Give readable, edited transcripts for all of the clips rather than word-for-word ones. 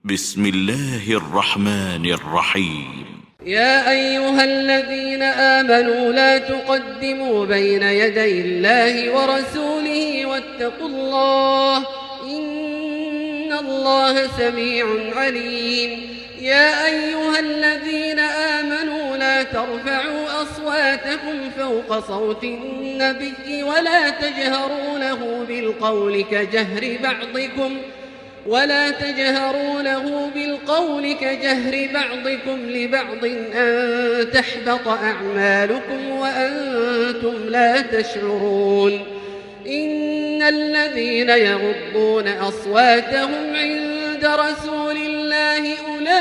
بسم الله الرحمن الرحيم. يا أيها الذين آمنوا لا تقدموا بين يدي الله ورسوله واتقوا الله إن الله سميع عليم. يا أيها الذين آمنوا لا ترفعوا أصواتكم فوق صوت النبي ولا تجهروا له بالقول كجهر بعضكم لبعض أن تحبط أعمالكم وأنتم لا تشعرون. إن الذين يغضون أصواتهم عند رسول الله أولئك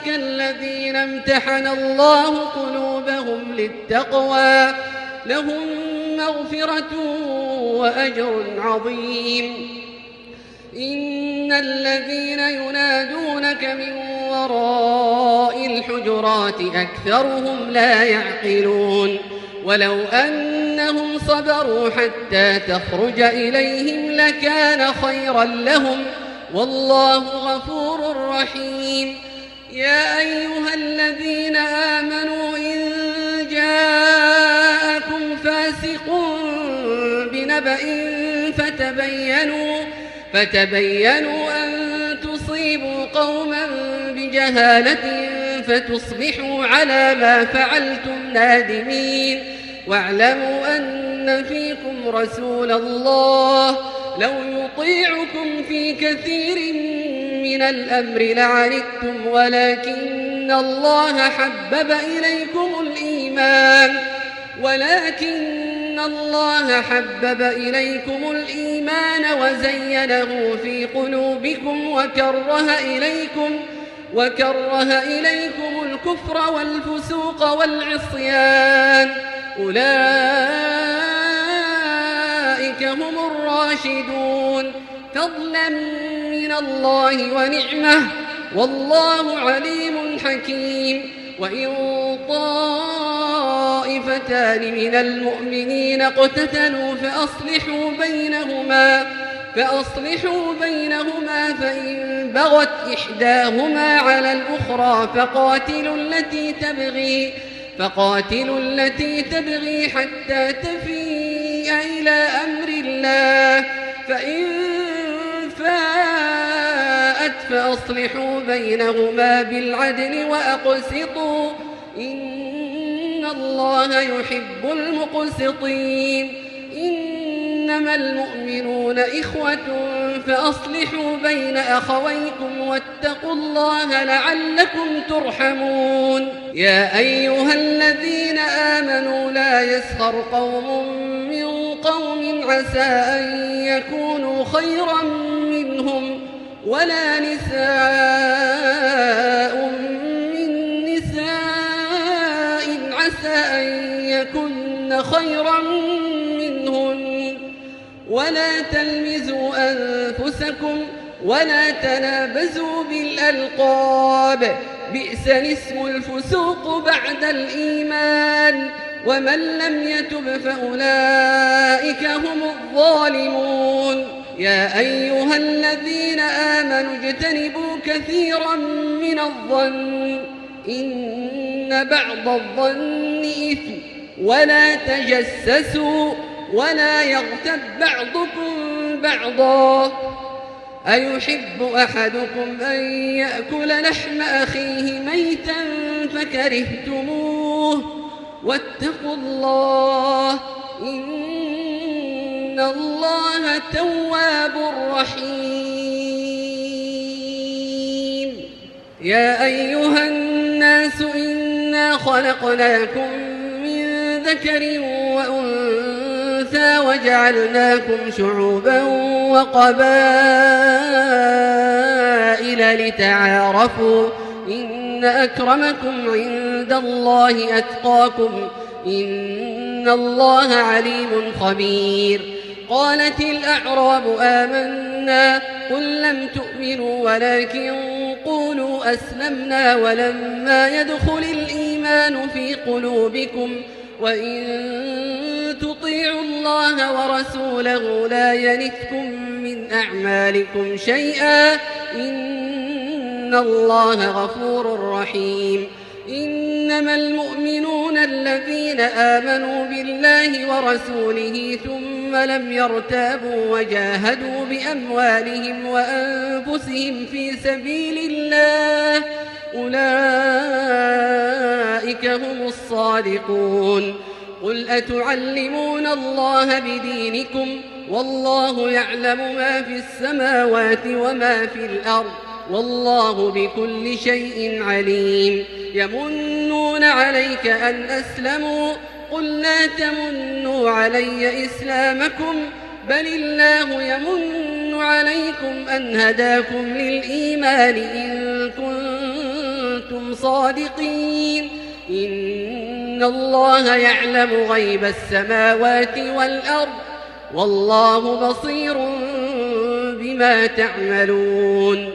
الذين امتحن الله قلوبهم للتقوى لهم مغفرة وأجر عظيم. إن الذين ينادونك من وراء الحجرات أكثرهم لا يعقلون. ولو أنهم صبروا حتى تخرج إليهم لكان خيرا لهم والله غفور رحيم. يا أيها الذين آمنوا إن جاءكم فاسق بنبأ فتبينوا أن تصيبوا قوما بجهالة فتصبحوا على ما فعلتم نادمين. واعلموا أن فيكم رسول الله لو يطيعكم في كثير من الأمر لعنتم ولكن الله حبب إليكم الإيمان وزينه في قلوبكم وكره إليكم الكفر والفسوق والعصيان أولئك هم الراشدون فضلا من الله ونعمه والله عليم حكيم. وإن طائفتان من المؤمنين اقتتلوا فأصلحوا بينهما فإن بغت إحداهما على الأخرى فقاتلوا التي تبغي حتى تفيء إلى أمر الله فإن فاءت فأصلحوا بينهما بالعدل وأقسطوا إن الله يحب المقسطين. إنما المؤمنون إخوة فأصلحوا بين أخويكم واتقوا الله لعلكم ترحمون. يا أيها الذين آمنوا لا يسخر قوم من قوم عسى أن يكونوا خيرا منهم ولا نساء من نساء عسى أن يكن خيرا منهن ولا تلمزوا أنفسكم ولا تنابزوا بالألقاب بئس الاسم الفسوق بعد الإيمان ومن لم يتب فأولئك هم الظالمون. يا أيها الذين آمنوا اجتنبوا كثيرا من الظن إن بعض الظن إثم ولا تجسسوا ولا يغتب بعضكم بعضا أيحب أحدكم أن يأكل لحم أخيه ميتا فكرهتموه واتقوا الله إن الله تواب رحيم. يا أيها الناس إنا خلقناكم من ذكر وأنثى وجعلناكم شعوبا وقبائل لتعارفوا إن أكرمكم عند الله أتقاكم إن الله عليم خبير. قالت الأعراب آمنا قل لم تؤمنوا ولكن قولوا أسلمنا ولما يدخل الإيمان في قلوبكم وإن تطيعوا الله ورسوله لا يلتكم من أعمالكم شيئا إن الله غفور رحيم إنما المؤمنون الذين آمنوا بالله ورسوله ثم لم يرتابوا وجاهدوا بأموالهم وأنفسهم في سبيل الله أولئك هم الصادقون قل أتعلمون الله بدينكم والله يعلم ما في السماوات وما في الأرض والله بكل شيء عليم يمنون عليك أن أسلموا قل لا تمنوا علي إسلامكم بل الله يمن عليكم أن هداكم للإيمان إن كنتم صادقين إن الله يعلم غيب السماوات والأرض والله بصير بما تعملون